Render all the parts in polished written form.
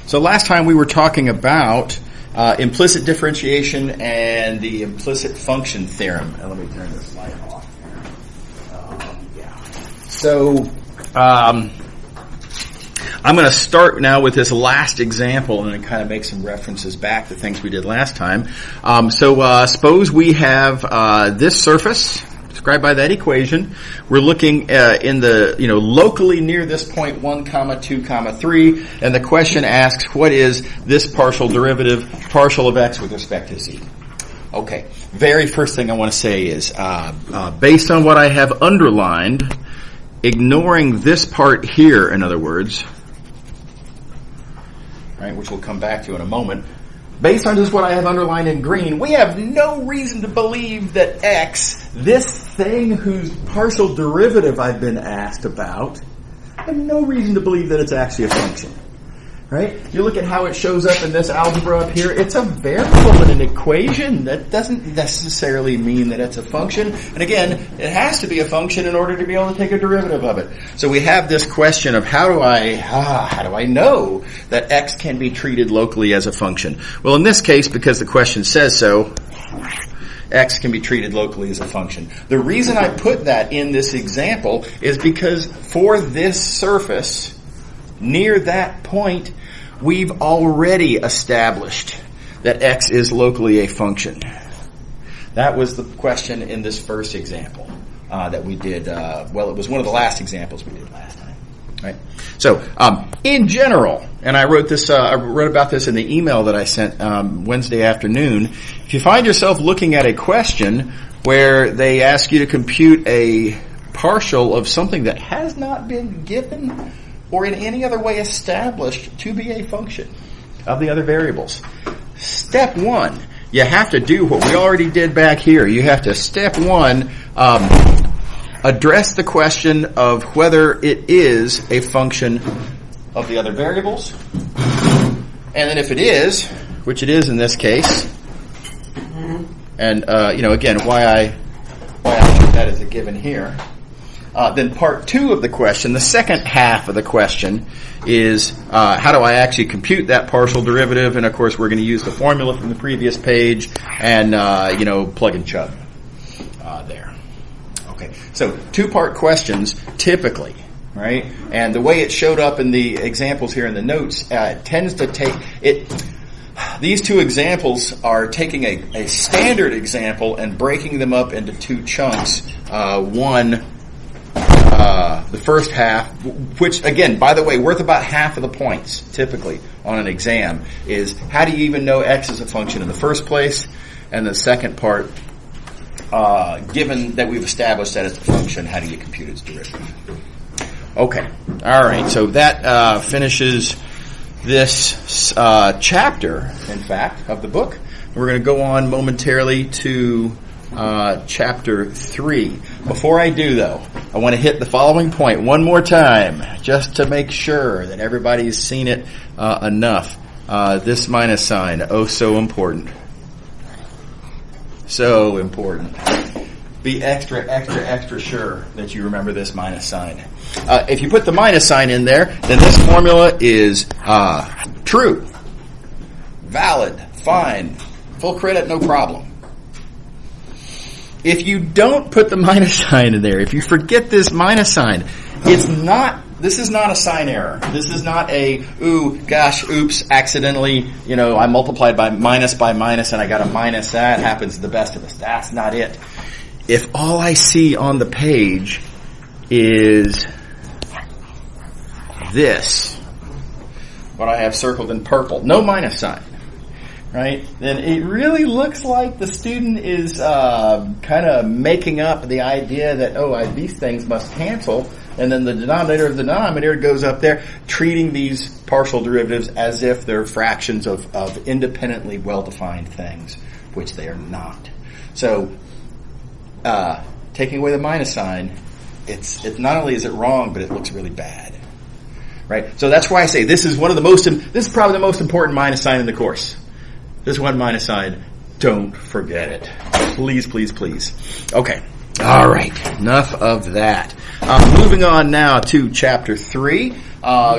So last time we were talking about implicit differentiation and the implicit function theorem. And let me turn this light off here. So I'm going to start now with this last example and then kind of make some references back to things we did last time. Suppose we have this surface described by that equation. We're looking in the, locally near this point 1, 2, 3, and the question asks, what is this partial derivative, partial of x with respect to z? Okay, very first thing I want to say is, based on what I have underlined, ignoring this part here, in other words, right, which we'll come back to in a moment, based on just what I have underlined in green, we have no reason to believe that x, this thing whose partial derivative I've been asked about, I have no reason to believe that it's actually a function. Right? You look at how it shows up in this algebra up here, it's a variable in an equation. That doesn't necessarily mean that it's a function. And again, it has to be a function in order to be able to take a derivative of it. So we have this question of how do I know that x can be treated locally as a function? Well, in this case, because the question says so, x can be treated locally as a function. The reason I put that in this example is because for this surface, near that point, we've already established that x is locally a function. That was the question in this first example that we did. It was one of the last examples we did last time. Right. So, in general, and I wrote this. I wrote about this in the email that I sent Wednesday afternoon. If you find yourself looking at a question where they ask you to compute a partial of something that has not been given or in any other way established to be a function of the other variables, step one, you have to do what we already did back here. You have to, step one, address the question of whether it is a function of the other variables. And then if it is, which it is in this case, and, again, why I put that as a given here, then part two of the question, the second half of the question, is how do I actually compute that partial derivative? And of course, we're going to use the formula from the previous page and plug and chug there. Okay, so two-part questions typically, right? And the way it showed up in the examples here in the notes tends to take it. These two examples are taking a standard example and breaking them up into two chunks. One. The first half, which again, by the way, worth about half of the points typically on an exam, is how do you even know x is a function in the first place? And the second part, given that we've established that it's a function, how do you compute its derivative? Okay, all right. So that finishes this chapter, in fact, of the book. We're going to go on momentarily to chapter 3. Before I do, though, I want to hit the following point one more time, just to make sure that everybody's seen it enough. This minus sign, oh so important. So important. Be extra sure that you remember this minus sign. If you put the minus sign in there, then this formula is true, valid, fine, full credit, no problem. If you don't put the minus sign in there, if you forget this minus sign, this is not a sign error. This is not oops, accidentally, I multiplied by minus and I got a minus. That happens to the best of us. That's not it. If all I see on the page is this, what I have circled in purple, no minus sign, right, then it really looks like the student is kind of making up the idea that, these things must cancel, and then the denominator of the denominator goes up there, treating these partial derivatives as if they're fractions of independently well-defined things, which they are not. So, taking away the minus sign, it's not only is it wrong, but it looks really bad. Right? So that's why I say this is probably the most important minus sign in the course. This one minus sign, don't forget it. Please, please, please. Okay. All right, enough of that. Moving on now to Chapter 3.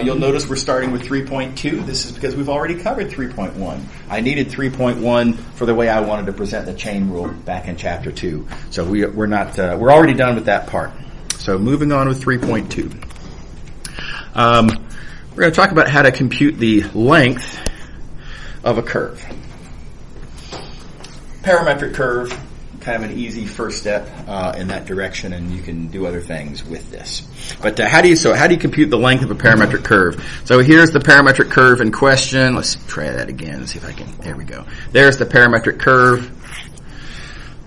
You'll notice we're starting with 3.2. This is because we've already covered 3.1. I needed 3.1 for the way I wanted to present the chain rule back in Chapter 2. So we're already done with that part. So moving on with 3.2. We're going to talk about how to compute the length of a curve. Parametric curve, kind of an easy first step in that direction, and you can do other things with this. But how do you compute the length of a parametric curve? So here's the parametric curve in question. Let's try that again. See if I can. There we go. There's the parametric curve.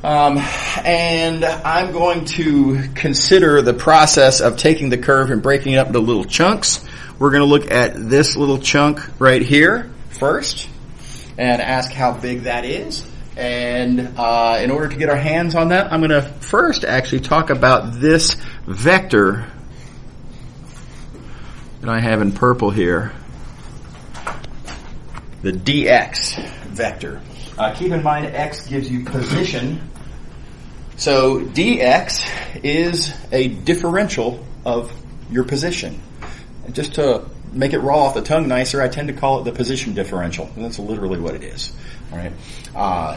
And I'm going to consider the process of taking the curve and breaking it up into little chunks. We're going to look at this little chunk right here first and ask how big that is. And in order to get our hands on that, I'm going to first actually talk about this vector that I have in purple here, the dx vector. Keep in mind, x gives you position. So dx is a differential of your position. And just to make it roll off the tongue nicer, I tend to call it the position differential. And that's literally what it is. All right.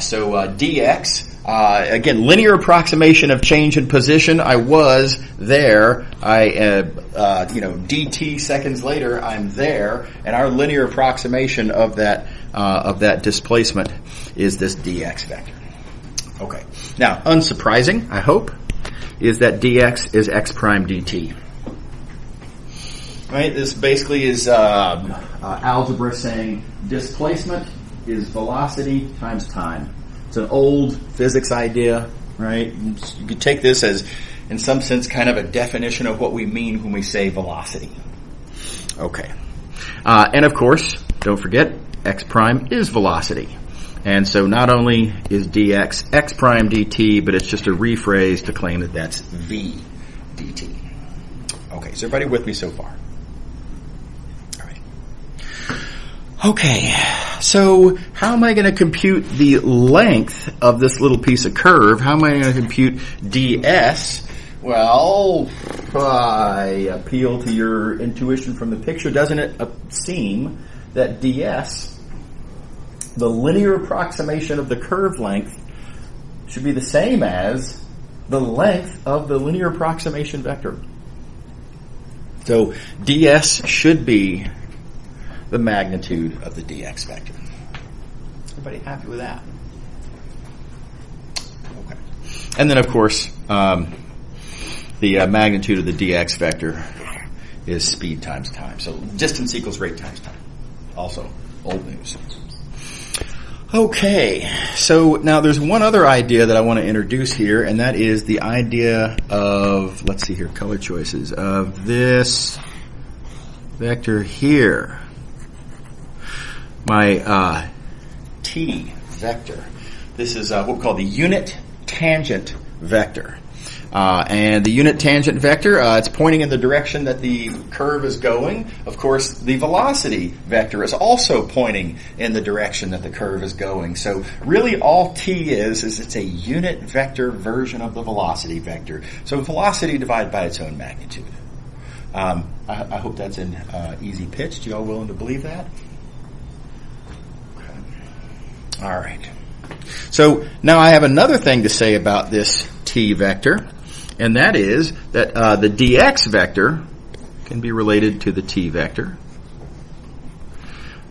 So dx, again, linear approximation of change in position. I was there. Dt seconds later, I'm there, and our linear approximation of that displacement is this dx vector. Okay. Now, unsurprising, I hope, is that dx is x prime dt. Right. This basically is algebra saying displacement is velocity times time. It's an old physics idea, right? You could take this as, in some sense, kind of a definition of what we mean when we say velocity. Okay. And of course, don't forget, x prime is velocity. And so not only is dx x prime dt, but it's just a rephrase to claim that that's v dt. Okay, is everybody with me so far? Okay, so how am I going to compute the length of this little piece of curve? How am I going to compute ds? Well, I appeal to your intuition from the picture. Doesn't it seem that ds, the linear approximation of the curve length, should be the same as the length of the linear approximation vector? So ds should be the magnitude of the dx vector. Everybody happy with that? Okay. And then, of course, the magnitude of the dx vector is speed times time. So distance equals rate times time. Also, old news. Okay, so now there's one other idea that I want to introduce here, and that is the idea of, let's see here, color choices, of this vector here. My t vector. This is what we call the unit tangent vector. And the unit tangent vector, it's pointing in the direction that the curve is going. Of course, the velocity vector is also pointing in the direction that the curve is going. So really all t is it's a unit vector version of the velocity vector. So velocity divided by its own magnitude. I hope that's an easy pitch. Do you all willing to believe that? All right. So now I have another thing to say about this t vector, and that is that the dx vector can be related to the t vector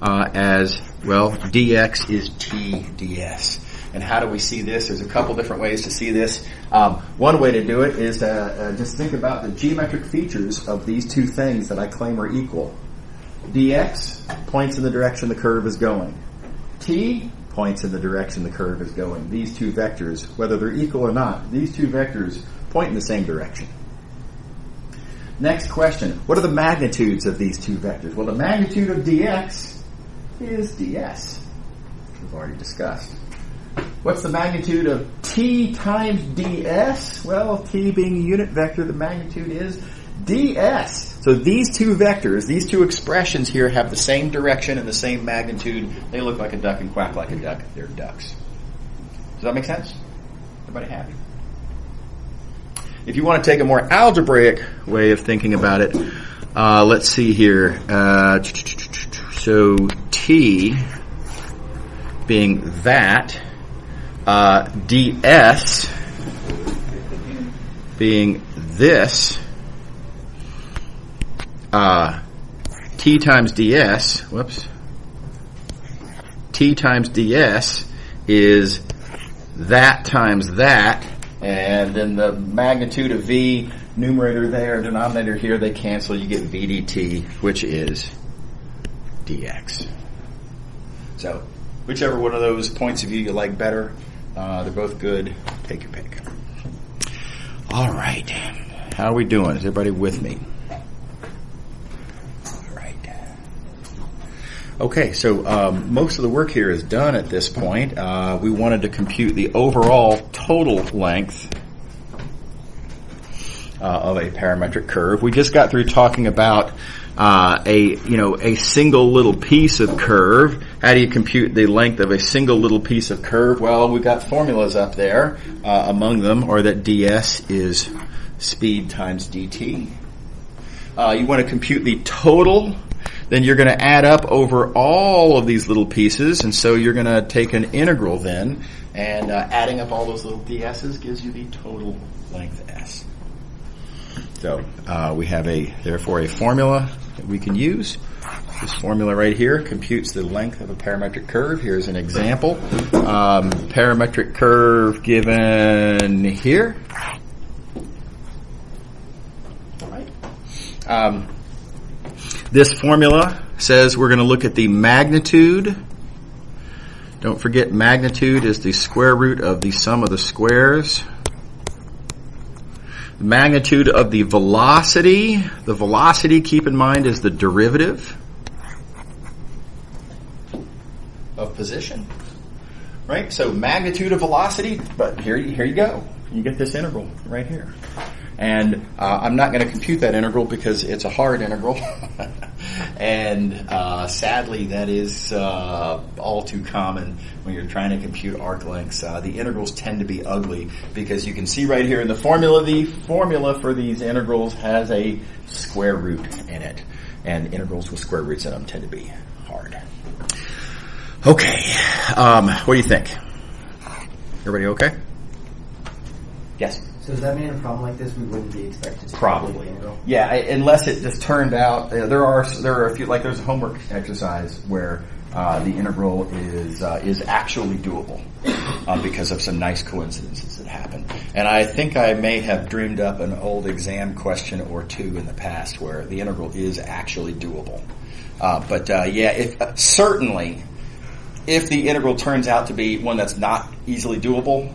as, well, dx is t ds. And how do we see this? There's a couple different ways to see this. One way to do it is to just think about the geometric features of these two things that I claim are equal. dx points in the direction the curve is going. T points in the direction the curve is going. These two vectors, whether they're equal or not, these two vectors point in the same direction. Next question, what are the magnitudes of these two vectors? Well, the magnitude of dx is ds, which we've already discussed. What's the magnitude of t times ds? Well, t being a unit vector, the magnitude is ds. So these two vectors, these two expressions here have the same direction and the same magnitude. They look like a duck and quack like a duck. They're ducks. Does that make sense? Everybody happy? if you want to take a more algebraic way of thinking about it, let's see here. So t being that, ds being this, t times ds, t times ds is that times that, and then the magnitude of v, numerator there, denominator here, they cancel, you get v dt, which is dx. So, whichever one of those points of view you like better, they're both good, take your pick. All right, how are we doing? Is everybody with me? Okay, so most of the work here is done at this point. We wanted to compute the overall total length of a parametric curve. We just got through talking about a single little piece of curve. How do you compute the length of a single little piece of curve? Well, we've got formulas up there. Among them are that ds is speed times dt. You want to compute the total. Then you're going to add up over all of these little pieces, and so you're going to take an integral then, and adding up all those little ds's gives you the total length s. So we have therefore a formula that we can use. This formula right here computes the length of a parametric curve. Here's an example. Parametric curve given here. All right. This formula says we're going to look at the magnitude. Don't forget, magnitude is the square root of the sum of the squares. The magnitude of the velocity. The velocity, keep in mind, is the derivative of position. Right? So magnitude of velocity, but here you go. You get this integral right here. And I'm not going to compute that integral because it's a hard integral. And sadly, that is all too common when you're trying to compute arc lengths. The integrals tend to be ugly because you can see right here in the formula for these integrals has a square root in it. And integrals with square roots in them tend to be hard. Okay. What do you think? Everybody okay? Yes? So does that mean in a problem like this we wouldn't be expected to probably integral? Yeah, unless it just turned out there are a few, like there's a homework exercise where the integral is actually doable because of some nice coincidences that happen. And I think I may have dreamed up an old exam question or two in the past where the integral is actually doable. Certainly if the integral turns out to be one that's not easily doable,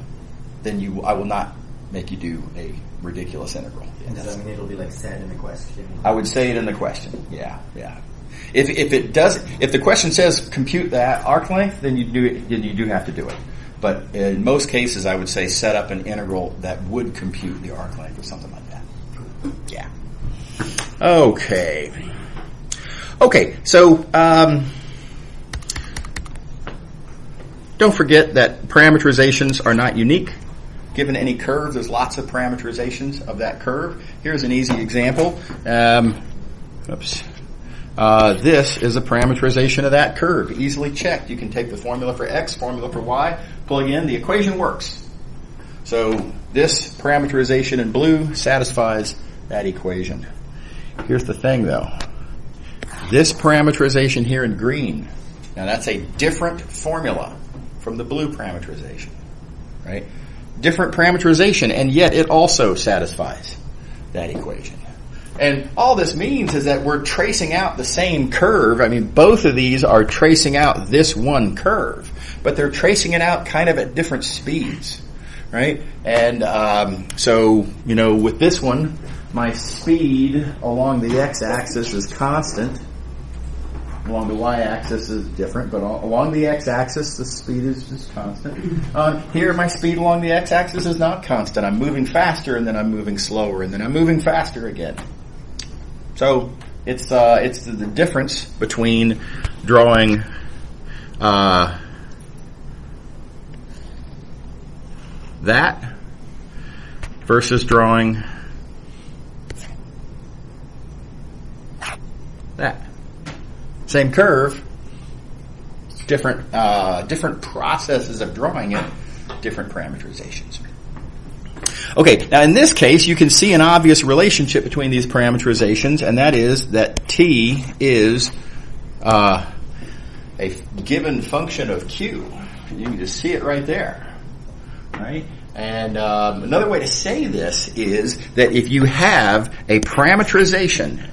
then I will not make you do a ridiculous integral. And does that mean it'll be like said in the question? I would say it in the question. Yeah. If the question says compute that arc length, then you do have to do it. But in most cases, I would say set up an integral that would compute the arc length or something like that. Yeah. Okay. So don't forget that parameterizations are not unique. Given any curve, there's lots of parameterizations of that curve. Here's an easy example. This is a parameterization of that curve. Easily checked. You can take the formula for x, formula for y, plug in, the equation works. So this parameterization in blue satisfies that equation. Here's the thing though. This parameterization here in green, now that's a different formula from the blue parameterization, right? Different parameterization, and yet it also satisfies that equation. And all this means is that we're tracing out the same curve. I mean, both of these are tracing out this one curve, but they're tracing it out kind of at different speeds, right? And so, with this one, my speed along the x-axis is constant. Along the y-axis is different, but along the x-axis, the speed is just constant. Here, my speed along the x-axis is not constant. I'm moving faster, and then I'm moving slower, and then I'm moving faster again. So it's the difference between drawing that versus drawing that. Same curve, different processes of drawing it, different parameterizations. Okay, now in this case, you can see an obvious relationship between these parameterizations, and that is that t is a given function of q. You can just see it right there, right? And another way to say this is that if you have a parameterization,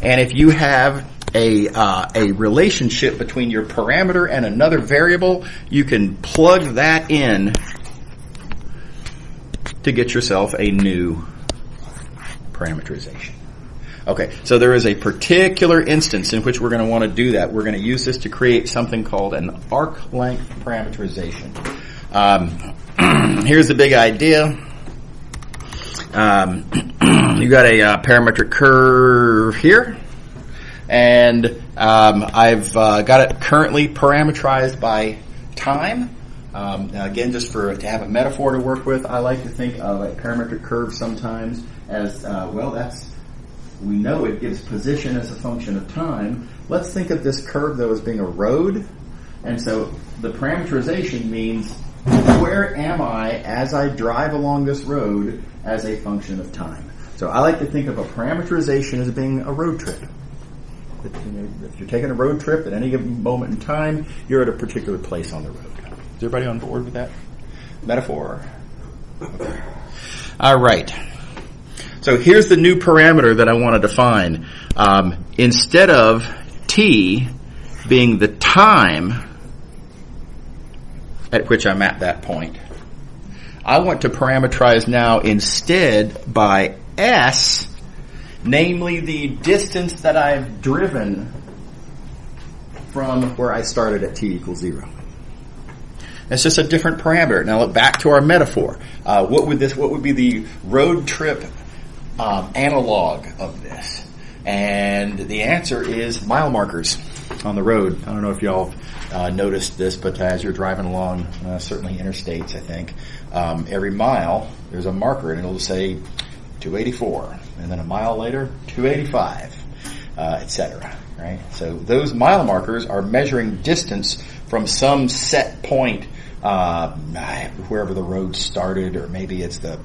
and if you have a relationship between your parameter and another variable, you can plug that in to get yourself a new parameterization. Okay, so there is a particular instance in which we're going to want to do that. We're going to use this to create something called an arc length parameterization. Here's the big idea. You got a parametric curve here, and I've got it currently parameterized by time. Again, just to have a metaphor to work with, I like to think of a parametric curve sometimes as, we know it gives position as a function of time. Let's think of this curve, though, as being a road. And so the parameterization means, where am I as I drive along this road as a function of time? So I like to think of a parameterization as being a road trip. If you're taking a road trip at any given moment in time, you're at a particular place on the road. Is everybody on board with that metaphor? Okay. All right. So here's the new parameter that I want to define. Instead of t being the time at which I'm at that point, I want to parameterize now instead by s, namely the distance that I've driven from where I started at t equals 0. It's just a different parameter. Now look back to our metaphor. What would be the road trip analog of this? And the answer is mile markers on the road. I don't know if y'all noticed this, but as you're driving along, certainly interstates, I think, every mile there's a marker, and it'll say 284, and then a mile later 285, etc. Right? So those mile markers are measuring distance from some set point, wherever the road started, or maybe it's the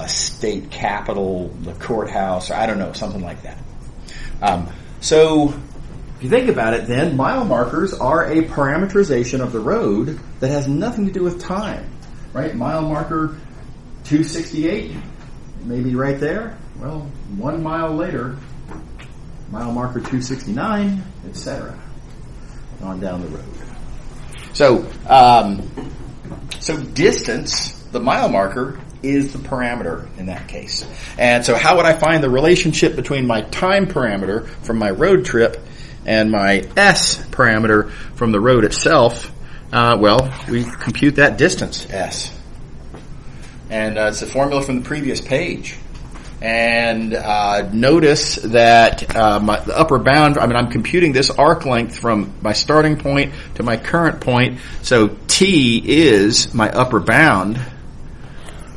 state capitol, the courthouse, or I don't know, something like that. So if you think about it, then mile markers are a parameterization of the road that has nothing to do with time, right? Mile marker 268, maybe right there. Well, 1 mile later, mile marker 269, etc. On down the road. So distance, the mile marker, is the parameter in that case. And so how would I find the relationship between my time parameter from my road trip and my s parameter from the road itself? We compute that distance, s. And it's a formula from the previous page. And notice that the upper bound, I'm computing this arc length from my starting point to my current point. So t is my upper bound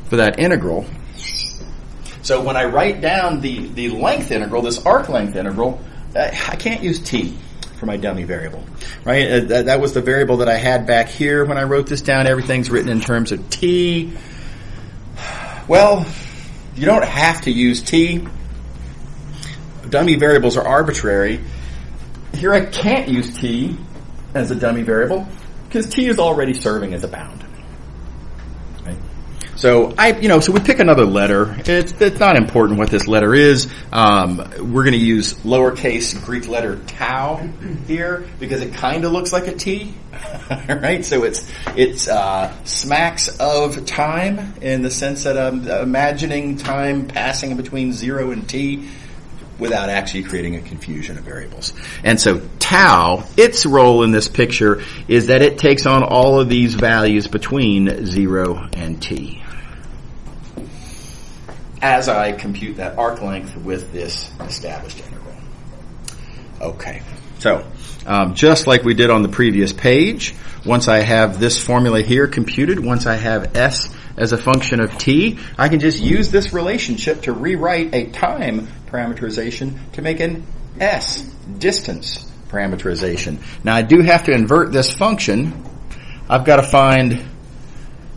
for that integral. So when I write down the length integral, this arc length integral, I can't use t for my dummy variable, right? That was the variable that I had back here when I wrote this down. Everything's written in terms of t. Well, you don't have to use t. Dummy variables are arbitrary. Here I can't use t as a dummy variable because t is already serving as a bound. Right? So so we pick another letter. It's not important what this letter is. We're going to use lowercase Greek letter tau here because it kind of looks like a t. Right? So it's smacks of time in the sense that I'm imagining time passing in between 0 and t without actually creating a confusion of variables. And so tau, its role in this picture is that it takes on all of these values between 0 and t as I compute that arc length with this established integral. Okay, so just like we did on the previous page, once I have this formula here computed, once I have s as a function of t, I can just use this relationship to rewrite a time parameterization to make an s, distance parameterization. Now I do have to invert this function. I've got to find,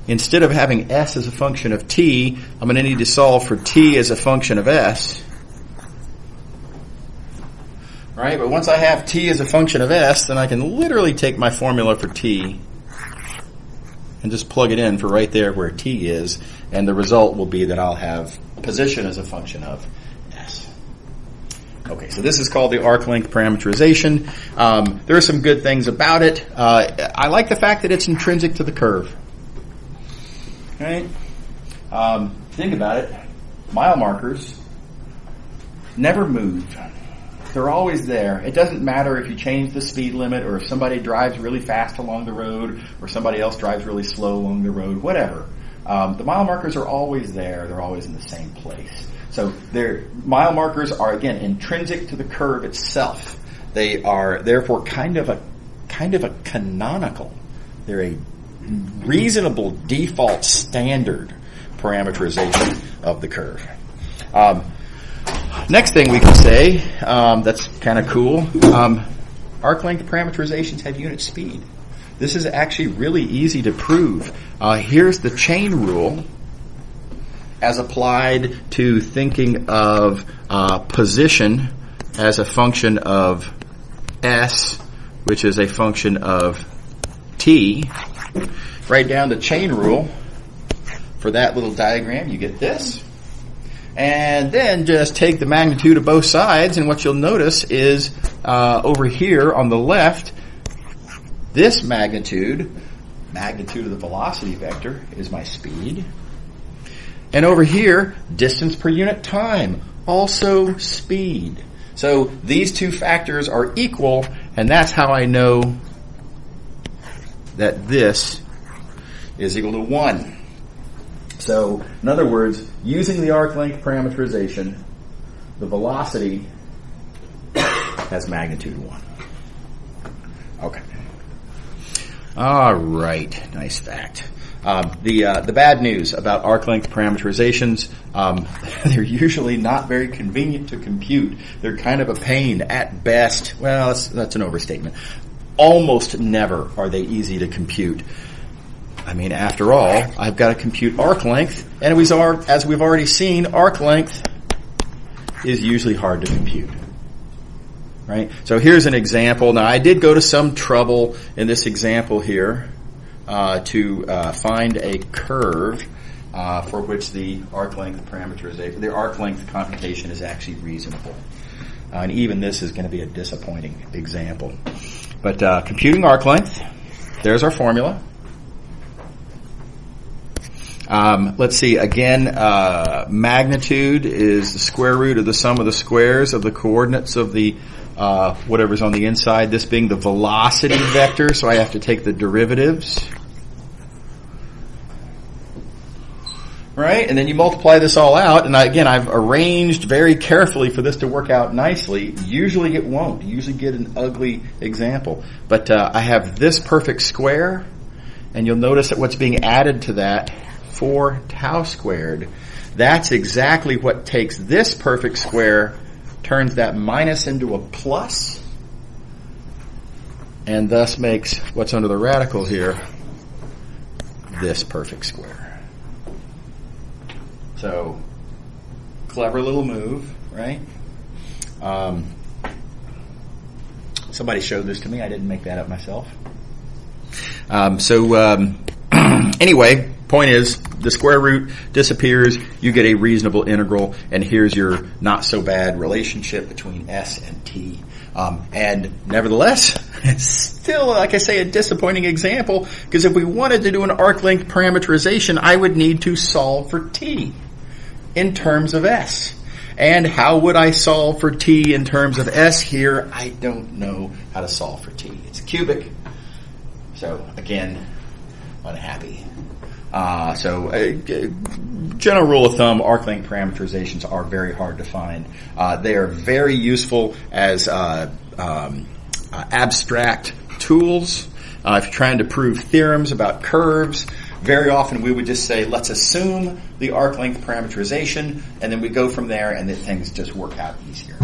instead of having s as a function of t, I'm going to need to solve for t as a function of s. Right? But once I have t as a function of s, then I can literally take my formula for t and just plug it in for right there where t is, and the result will be that I'll have position as a function of s. Okay, so this is called the arc length parameterization. There are some good things about it. I like the fact that it's intrinsic to the curve. Right? Think about it. Mile markers never move. They're always there. It doesn't matter if you change the speed limit or if somebody drives really fast along the road or somebody else drives really slow along the road, whatever. The mile markers are always there. They're always in the same place. So mile markers are, again, intrinsic to the curve itself. They are therefore kind of a canonical. They're a reasonable default standard parameterization of the curve. Next thing we can say, that's kind of cool, arc length parameterizations have unit speed. This is actually really easy to prove. Here's the chain rule as applied to thinking of position as a function of s, which is a function of t. Write down the chain rule for that little diagram. You get this. And then just take the magnitude of both sides, and what you'll notice is over here on the left, this magnitude of the velocity vector is my speed. And over here, distance per unit time, also speed. So these two factors are equal, and that's how I know that this is equal to 1. So, in other words, using the arc length parameterization, the velocity has magnitude 1. Okay. All right. Nice fact. The bad news about arc length parameterizations, they're usually not very convenient to compute. They're kind of a pain at best. Well, that's an overstatement. Almost never are they easy to compute. I mean, after all, I've got to compute arc length, and as we've already seen, arc length is usually hard to compute. Right? So here's an example. Now, I did go to some trouble in this example here to find a curve for which the arc length parameterization, the arc length computation is actually reasonable. And even this is going to be a disappointing example. But computing arc length, there's our formula. Let's see, again, magnitude is the square root of the sum of the squares of the coordinates of the whatever's on the inside, this being the velocity vector, so I have to take the derivatives. Right? And then you multiply this all out, and I've arranged very carefully for this to work out nicely. Usually it won't. You usually get an ugly example. But I have this perfect square, and you'll notice that what's being added to that, 4 tau squared, that's exactly what takes this perfect square, turns that minus into a plus, and thus makes what's under the radical here this perfect square. So, clever little move, right? Somebody showed this to me. I didn't make that up myself. Anyway, point is, the square root disappears, you get a reasonable integral, and here's your not so bad relationship between s and t. And nevertheless, it's still, like I say, a disappointing example, because if we wanted to do an arc length parameterization, I would need to solve for t in terms of s. And how would I solve for t in terms of s here? I don't know how to solve for t. It's cubic. So, again, unhappy. General rule of thumb, arc length parameterizations are very hard to find. They are very useful as abstract tools. If you're trying to prove theorems about curves, very often we would just say, let's assume the arc length parameterization, and then we go from there, and then things just work out easier.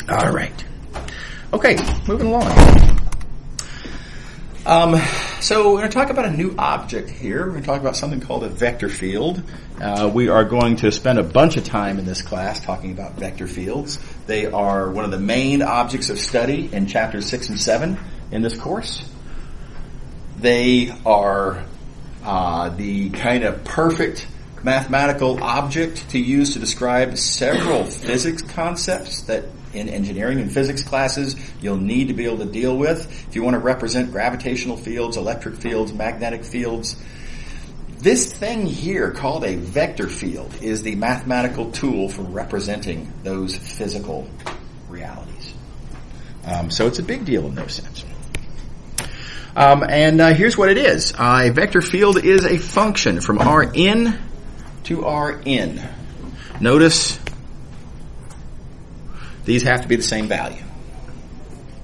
All right. Okay, moving along. So we're going to talk about a new object here. We're going to talk about something called a vector field. We are going to spend a bunch of time in this class talking about vector fields. They are one of the main objects of study in chapters 6 and 7 in this course. They are the kind of perfect mathematical object to use to describe several physics concepts that in engineering and physics classes you'll need to be able to deal with if you want to represent gravitational fields, electric fields, magnetic fields. This thing here called a vector field is the mathematical tool for representing those physical realities. So it's a big deal in no sense. And here's what it is. A vector field is a function from Rn to Rn. Notice these have to be the same value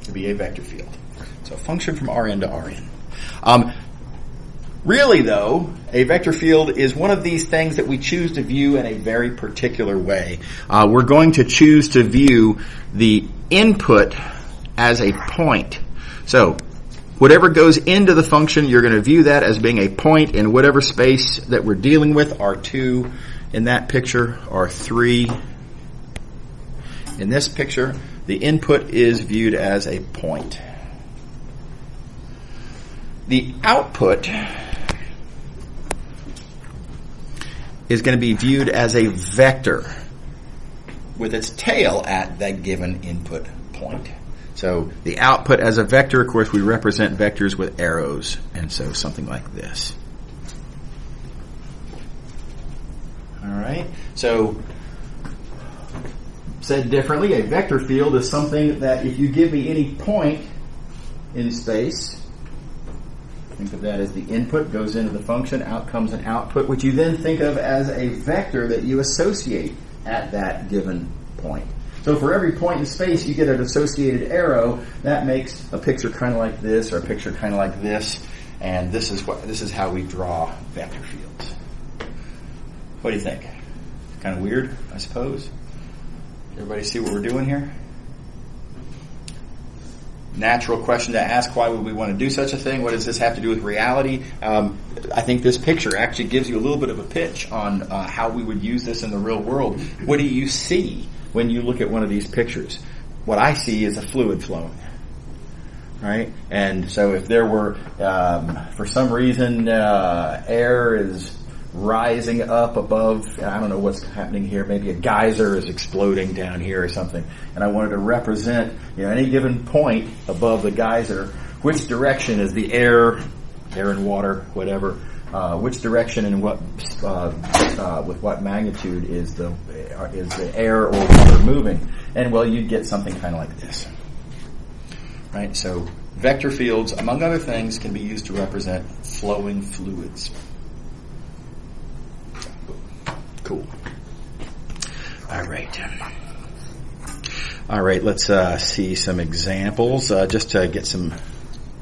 to be a vector field. So a function from Rn to Rn. Really, though, a vector field is one of these things that we choose to view in a very particular way. We're going to choose to view the input as a point. So whatever goes into the function, you're going to view that as being a point in whatever space that we're dealing with, R2 in that picture, R3 in this picture. The input is viewed as a point. The output is going to be viewed as a vector with its tail at that given input point. So the output as a vector, of course, we represent vectors with arrows, and so something like this. All right. So said differently, a vector field is something that if you give me any point in space, think of that as the input goes into the function, out comes an output, which you then think of as a vector that you associate at that given point. So for every point in space, you get an associated arrow. That makes a picture kind of like this, or a picture kind of like this, and this is how we draw vector fields. What do you think? Kind of weird, I suppose. Everybody see what we're doing here? Natural question to ask, why would we want to do such a thing? What does this have to do with reality? I think this picture actually gives you a little bit of a pitch on how we would use this in the real world. What do you see when you look at one of these pictures? What I see is a fluid flowing, right? And so if there were, for some reason, air is rising up above, I don't know what's happening here, maybe a geyser is exploding down here or something, and I wanted to represent, any given point above the geyser, which direction is the air and water, whatever, which direction and what, with what magnitude is the air or water moving, and well, you'd get something kind of like this, right? So vector fields, among other things, can be used to represent flowing fluids. Cool. All right, let's see some examples, just to get some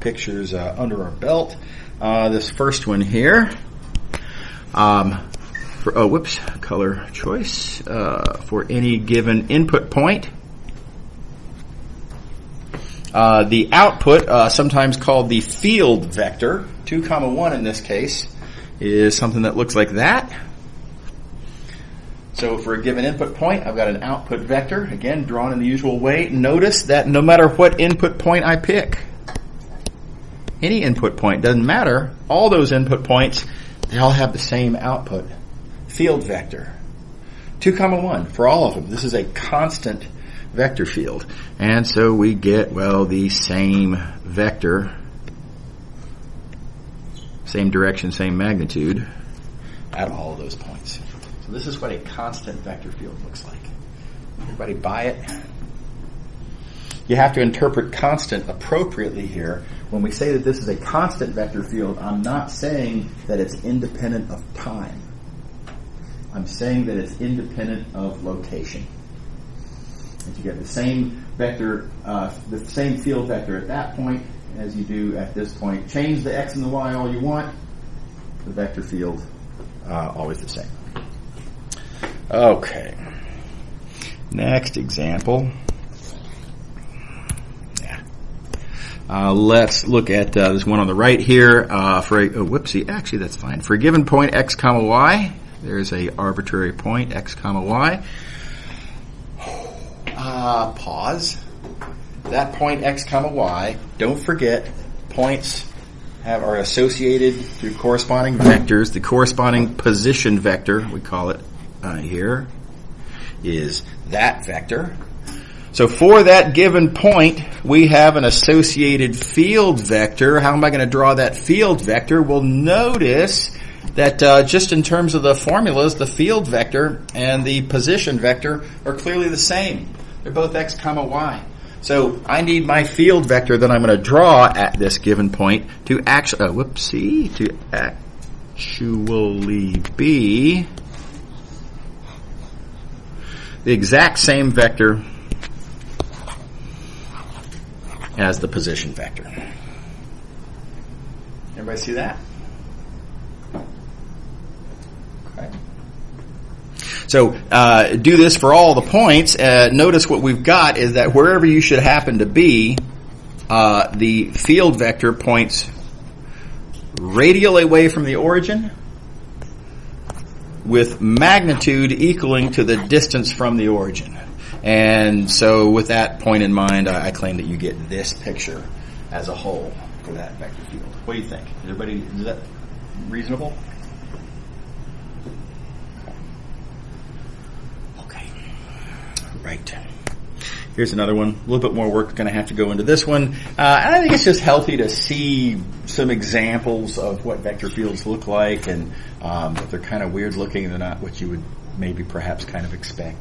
pictures under our belt. This first one here, color choice, for any given input point. The output, sometimes called the field vector, 2, 1 in this case, is something that looks like that. So for a given input point, I've got an output vector, again, drawn in the usual way. Notice that no matter what input point I pick, any input point, doesn't matter, all those input points, they all have the same output, field vector. 2, 1 for all of them. This is a constant vector field. And so we get, the same vector, same direction, same magnitude at all of those points. So this is what a constant vector field looks like. Everybody buy it? You have to interpret constant appropriately here. When we say that this is a constant vector field, I'm not saying that it's independent of time. I'm saying that it's independent of location. If you get the same vector, the same field vector at that point, as you do at this point. Change the x and the y all you want. The vector field, always the same. Okay. Next example. Let's look at this one on the right here. Actually that's fine. For a given point x comma y, there's a arbitrary point x comma y. Pause. That point x comma y, don't forget, points are associated through corresponding vectors. The corresponding position vector, we call it here, is that vector. So for that given point, we have an associated field vector. How am I going to draw that field vector? Well, notice that just in terms of the formulas, the field vector and the position vector are clearly the same. They're both x comma y. So I need my field vector that I'm going to draw at this given point to actually be the exact same vector as the position vector. Everybody see that? Okay. So do this for all the points. Notice what we've got is that wherever you should happen to be, the field vector points radially away from the origin with magnitude equaling to the distance from the origin. And so with that point in mind, I claim that you get this picture as a whole for that vector field. What do you think? Is that reasonable? Okay. Right. Here's another one. A little bit more work going to have to go into this one. And I think it's just healthy to see some examples of what vector fields look like, and if they're kind of weird looking, they're not what you would maybe perhaps kind of expect.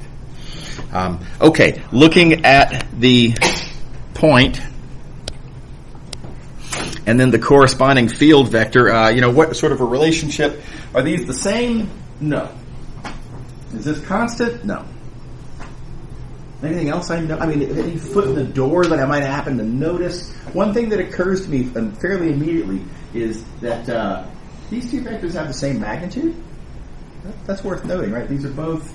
Okay, looking at the point and then the corresponding field vector, what sort of a relationship? Are these the same? No. Is this constant? No. Anything else I know? I mean, any foot in the door that I might happen to notice? One thing that occurs to me fairly immediately is that these two vectors have the same magnitude. That's worth noting, right? These are both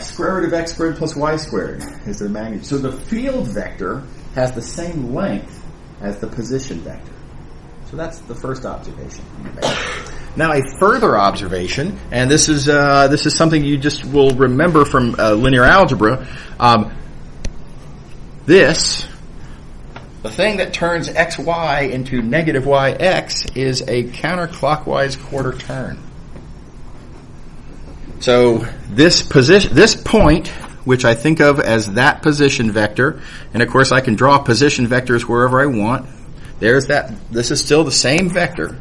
square root of x squared plus y squared is their magnitude. So the field vector has the same length as the position vector. So that's the first observation. Now a further observation, and this is something you just will remember from linear algebra. The thing that turns xy into negative yx is a counterclockwise quarter turn. So this point, which I think of as that position vector, and of course I can draw position vectors wherever I want. There's that. This is still the same vector.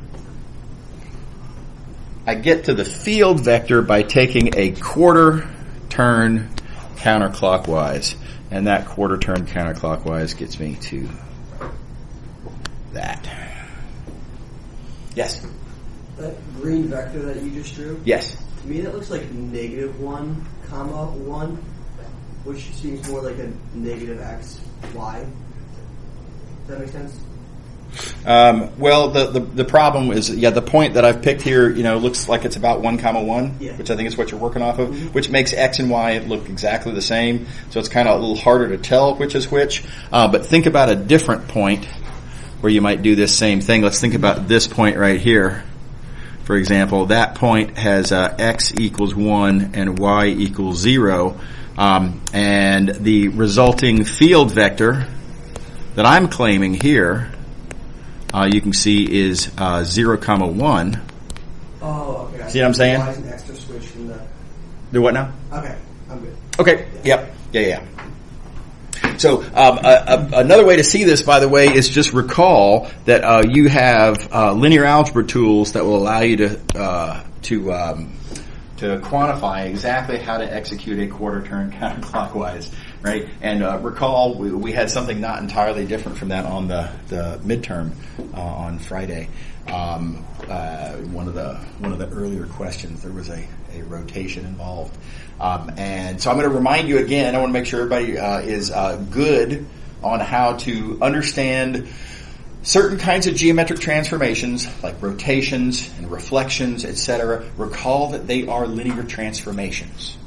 I get to the field vector by taking a quarter turn counterclockwise, and that quarter turn counterclockwise gets me to that. Yes? That green vector that you just drew? Yes. To me that looks like -1, 1, which seems more like a negative x, y. Does that make sense? Well, the problem is, the point that I've picked here, looks like it's about 1, 1, which I think is what you're working off of, which makes x and y look exactly the same. So it's kind of a little harder to tell which is which. But think about a different point where you might do this same thing. Let's think about this point right here. For example, that point has x equals 1 and y equals 0. And the resulting field vector that I'm claiming here, you can see is 0, 1. Oh, okay. See what I'm saying? Y is an extra switch from the... Do what now? Okay, I'm good. Okay, yep. Yeah. So another way to see this, by the way, is just recall that you have linear algebra tools that will allow you to quantify exactly how to execute a quarter turn counterclockwise, right? And recall we had something not entirely different from that on the midterm on Friday. One of the earlier questions, there was a rotation involved. And so I'm going to remind you again, I want to make sure everybody is good on how to understand certain kinds of geometric transformations, like rotations and reflections, etc. Recall that they are linear transformations.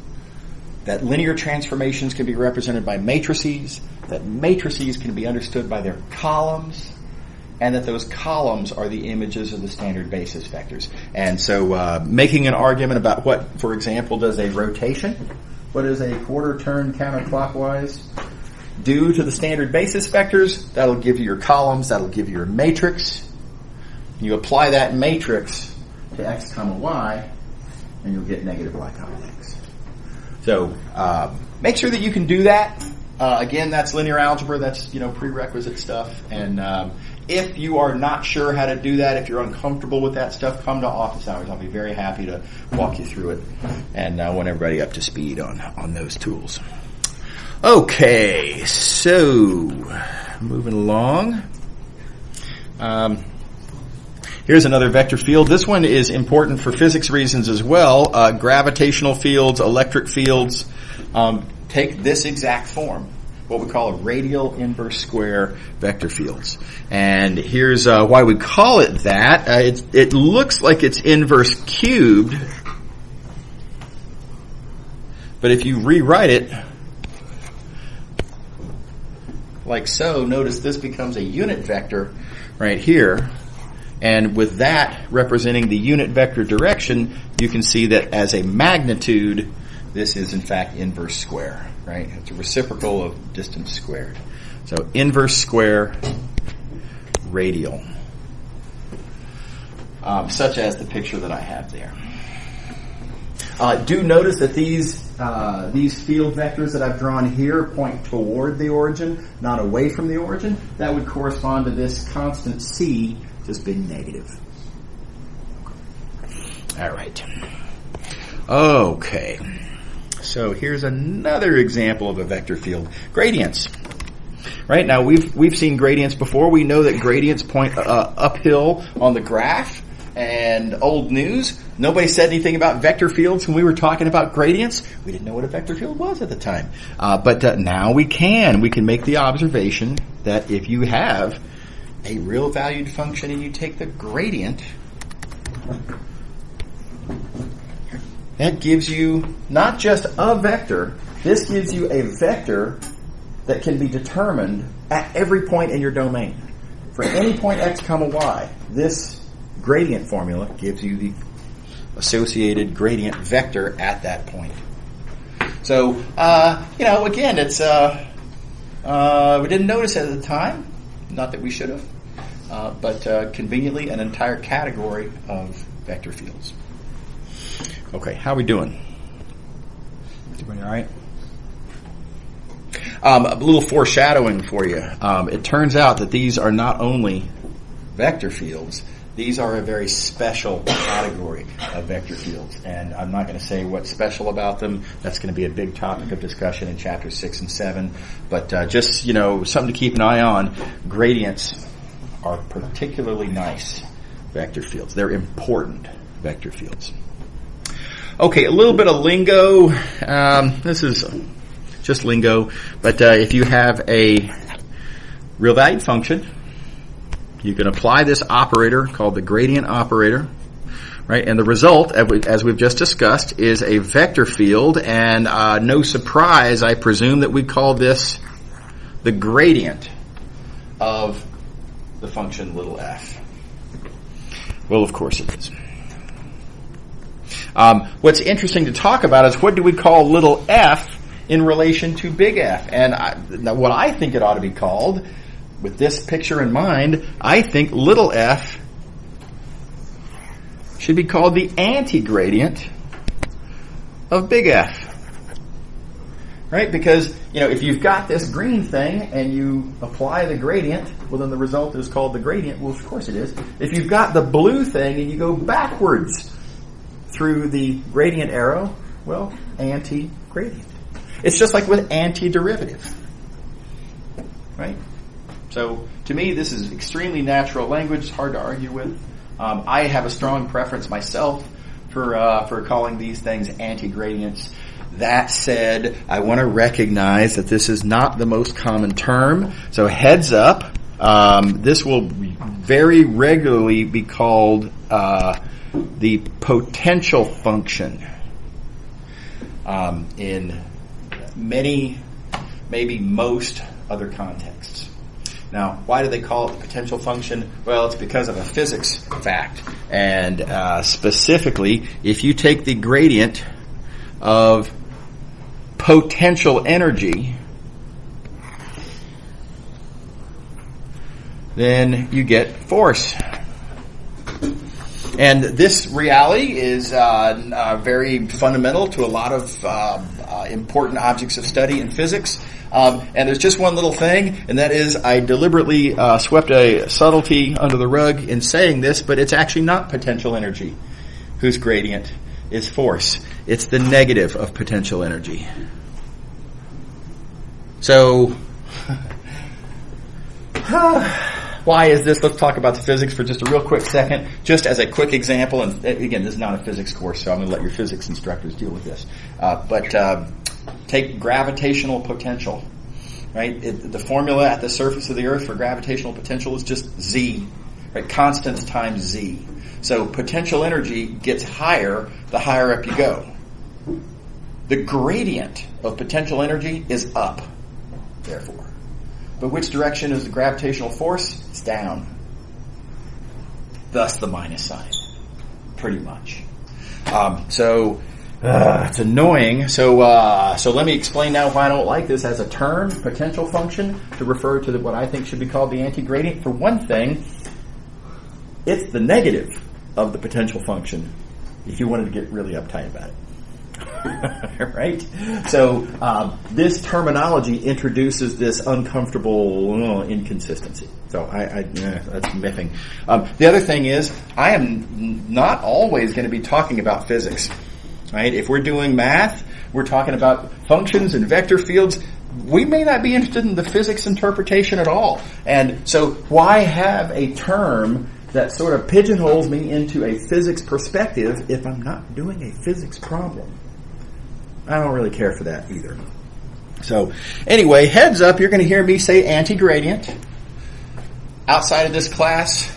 That linear transformations can be represented by matrices, that matrices can be understood by their columns, and that those columns are the images of the standard basis vectors. And so making an argument about what, for example, does a rotation, what does a quarter turn counterclockwise do to the standard basis vectors, that'll give you your columns, that'll give you your matrix. You apply that matrix to x comma y, and you'll get negative y comma x. So make sure that you can do that. Again, that's linear algebra, that's prerequisite stuff. And if you are not sure how to do that, if you're uncomfortable with that stuff, come to office hours. I'll be very happy to walk you through it. And I want everybody up to speed on those tools. Okay, so moving along. Here's another vector field. This one is important for physics reasons as well. Gravitational fields, electric fields take this exact form, what we call a radial inverse square vector fields. And here's why we call it that. It looks like it's inverse cubed, but if you rewrite it like so, notice this becomes a unit vector right here. And with that representing the unit vector direction, you can see that as a magnitude, this is in fact inverse square, right? It's a reciprocal of distance squared. So inverse square radial, such as the picture that I have there. Do notice that these field vectors that I've drawn here point toward the origin, not away from the origin. That would correspond to this constant c just being negative. All right. Okay. So here's another example of a vector field. Gradients. Right? Now we've seen gradients before. We know that gradients point uphill on the graph. And old news, nobody said anything about vector fields when we were talking about gradients. We didn't know what a vector field was at the time. But now we can. We can make the observation that if you have a real valued function and you take the gradient, that gives you not just a vector, this gives you a vector that can be determined at every point in your domain. For any point x comma y, this gradient formula gives you the associated gradient vector at that point. So, again, it's we didn't notice it at the time, not that we should have, but conveniently an entire category of vector fields. Okay, how are we doing? Everybody all right? A little foreshadowing for you. It turns out that these are not only vector fields, these are a very special category of vector fields. And I'm not going to say what's special about them. That's going to be a big topic of discussion in chapters 6 and 7. But just, something to keep an eye on. Gradients are particularly nice vector fields. They're important vector fields. Okay, a little bit of lingo. This is just lingo. But if you have a real valued function, you can apply this operator called the gradient operator, right? And the result, as we've just discussed, is a vector field. And no surprise, I presume that we call this the gradient of the function little f. Well, of course it is. What's interesting to talk about is what do we call little f in relation to big F? And what I think it ought to be called, with this picture in mind, I think little f should be called the anti-gradient of big F. Right? Because, if you've got this green thing and you apply the gradient, well, then the result is called the gradient. Well, of course it is. If you've got the blue thing and you go backwards through the gradient arrow, well, anti-gradient. It's just like with antiderivative. Right? So, to me, this is extremely natural language. It's hard to argue with. I have a strong preference myself for calling these things anti-gradients. That said, I want to recognize that this is not the most common term. So heads up, this will very regularly be called the potential function in many, maybe most other contexts. Now, why do they call it the potential function? Well, it's because of a physics fact. And specifically, if you take the gradient of potential energy, then you get force. And this reality is very fundamental to a lot of important objects of study in physics. And there's just one little thing, and that is I deliberately swept a subtlety under the rug in saying this, but it's actually not potential energy whose gradient is force. It's the negative of potential energy. So, why is this? Let's talk about the physics for just a real quick second. Just as a quick example, and again, this is not a physics course, so I'm going to let your physics instructors deal with this. But take gravitational potential, right? The formula at the surface of the Earth for gravitational potential is just Z, right? Constant times Z. So potential energy gets higher the higher up you go. The gradient of potential energy is up, therefore. But which direction is the gravitational force? It's down. Thus the minus sign, pretty much. It's annoying. So let me explain now why I don't like this as a term, potential function, to refer to what I think should be called the anti-gradient. For one thing, it's the negative of the potential function, if you wanted to get really uptight about it. Right? So this terminology introduces this uncomfortable inconsistency. So that's miffing. The other thing is, I am not always going to be talking about physics. Right? If we're doing math, we're talking about functions and vector fields. We may not be interested in the physics interpretation at all. And so why have a term that sort of pigeonholes me into a physics perspective if I'm not doing a physics problem? I don't really care for that either. So anyway, heads up, you're going to hear me say anti-gradient. Outside of this class,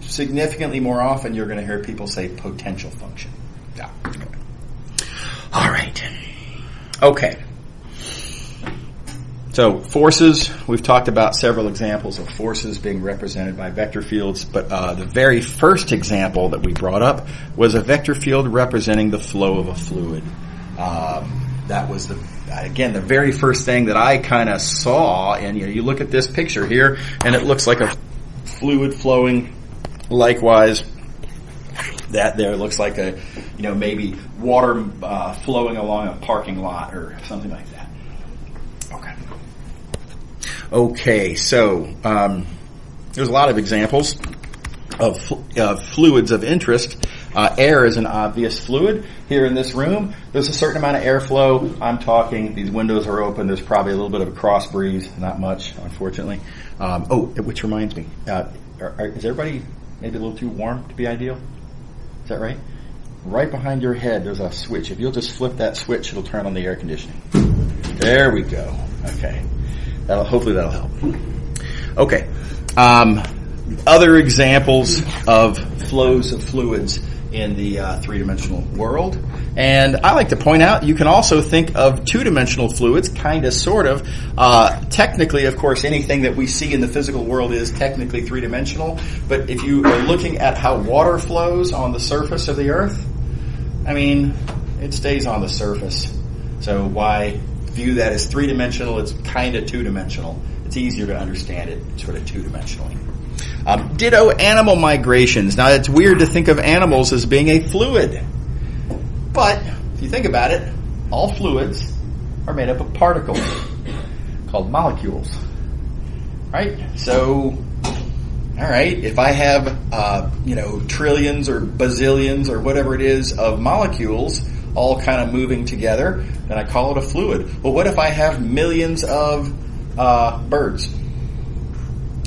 significantly more often, you're going to hear people say potential function. Yeah. All right. Okay. So forces, we've talked about several examples of forces being represented by vector fields, but the very first example that we brought up was a vector field representing the flow of a fluid. That was the very first thing that I kind of saw, and you look at this picture here, and it looks like a fluid flowing. Likewise, that there looks like a, maybe water flowing along a parking lot or something like that. Okay, so there's a lot of examples of fluids of interest. Air is an obvious fluid. Here in this room, there's a certain amount of airflow. I'm talking, these windows are open. There's probably a little bit of a cross breeze. Not much, unfortunately. Which reminds me, is everybody maybe a little too warm to be ideal? Is that right? Right behind your head, there's a switch. If you'll just flip that switch, it'll turn on the air conditioning. There we go. Okay. Hopefully that'll help. Okay. Other examples of flows of fluids in the three-dimensional world. And I like to point out, you can also think of two-dimensional fluids, kind of, sort of. Technically, of course, anything that we see in the physical world is technically three-dimensional. But if you are looking at how water flows on the surface of the Earth, it stays on the surface. So why view that as three-dimensional? It's kind of two-dimensional. It's easier to understand it sort of two-dimensionally. Ditto animal migrations. Now, it's weird to think of animals as being a fluid. But, if you think about it, all fluids are made up of particles called molecules. Right? So, alright, if I have, trillions or bazillions or whatever it is of molecules all kind of moving together, then I call it a fluid. Well, what if I have millions of birds?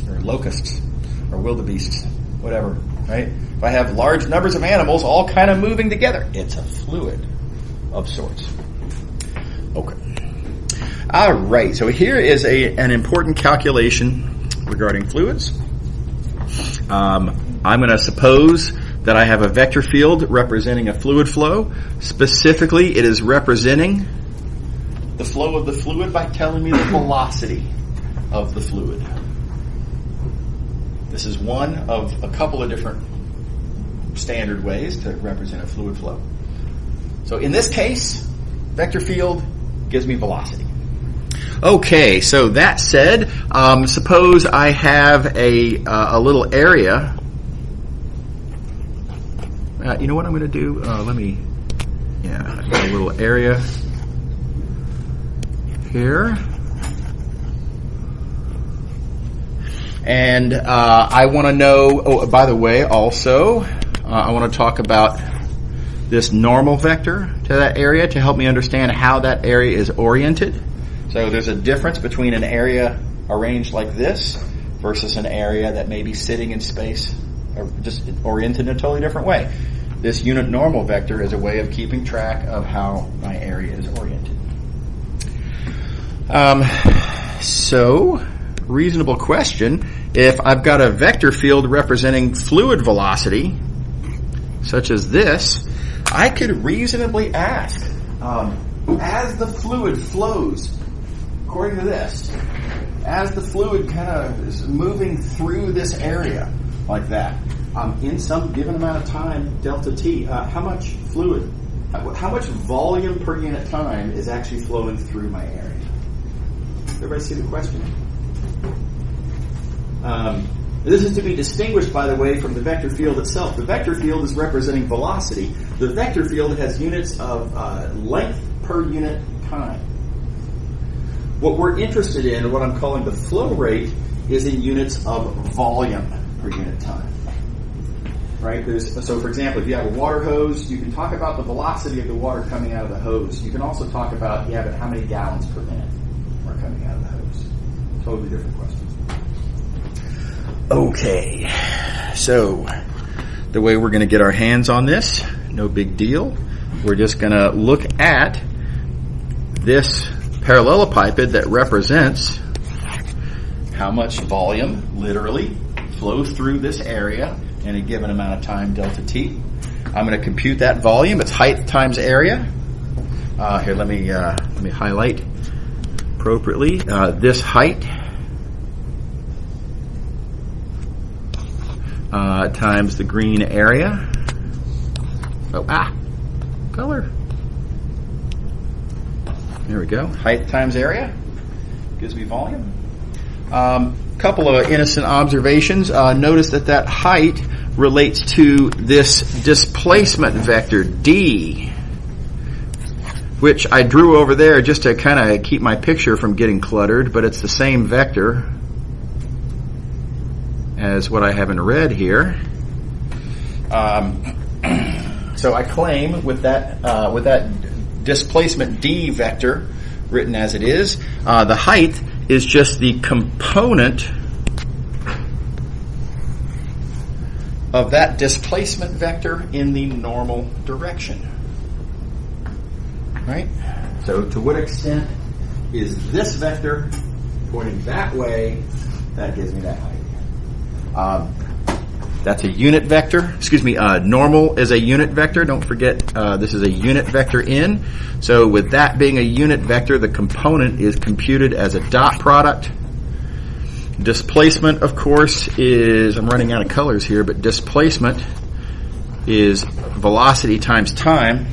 Or locusts? Or wildebeests, whatever, right? If I have large numbers of animals all kind of moving together, it's a fluid of sorts. All right, so here is an important calculation regarding fluids. I'm going to suppose that I have a vector field representing a fluid flow. Specifically, it is representing the flow of the fluid by telling me the velocity of the fluid. This is one of a couple of different standard ways to represent a fluid flow. So in this case, vector field gives me velocity. Okay, so that said, suppose I have a little area. You know what I'm going to do? I've got a little area here. And I want to know, by the way, also, I want to talk about this normal vector to that area to help me understand how that area is oriented. So there's a difference between an area arranged like this versus an area that may be sitting in space or just oriented in a totally different way. This unit normal vector is a way of keeping track of how my area is oriented. So, reasonable question. If I've got a vector field representing fluid velocity, such as this, I could reasonably ask, as the fluid flows, according to this, as the fluid kind of is moving through this area like that, in some given amount of time, delta t, how much fluid, how much volume per unit time is actually flowing through my area? Everybody see the question? This is to be distinguished, by the way, from the vector field itself. The vector field is representing velocity. The vector field has units of length per unit time. What we're interested in, what I'm calling the flow rate, is in units of volume per unit time. Right? So, for example, if you have a water hose, you can talk about the velocity of the water coming out of the hose. You can also talk about, but how many gallons per minute are coming out of the hose. Totally different questions. Okay, so the way we're going to get our hands on this, no big deal. We're just going to look at this parallelepiped that represents how much volume literally flows through this area in a given amount of time, delta t. I'm going to compute that volume. It's height times area. Here, let me highlight appropriately. This height times the green area. Color. There we go. Height times area gives me volume. Couple of innocent observations. Notice that height relates to this displacement vector d, which I drew over there just to kind of keep my picture from getting cluttered, but it's the same vector as what I have in red here. So I claim with that displacement d vector written as it is, the height is just the component of that displacement vector in the normal direction. Right? So to what extent is this vector pointing that way? That gives me that height. That's a unit vector. Normal is a unit vector. Don't forget, this is a unit vector in. So with that being a unit vector, the component is computed as a dot product. Displacement, of course, is, I'm running out of colors here, but displacement is velocity times time.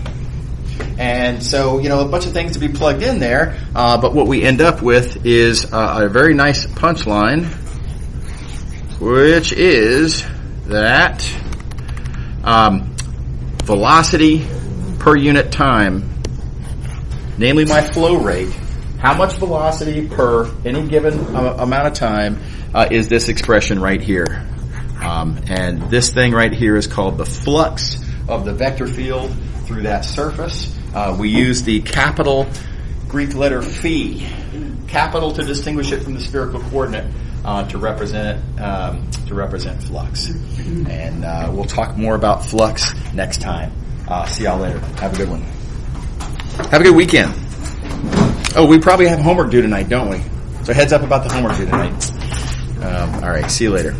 And so, a bunch of things to be plugged in there, but what we end up with is a very nice punchline, which is that velocity per unit time, namely my flow rate, how much velocity per any given amount of time is this expression right here. And this thing right here is called the flux of the vector field through that surface. We use the capital Greek letter phi, capital to distinguish it from the spherical coordinate, to represent flux. And we'll talk more about flux next time. See y'all later. Have a good one. Have a good weekend. Oh, we probably have homework due tonight, don't we? So heads up about the homework due tonight. All right, see you later.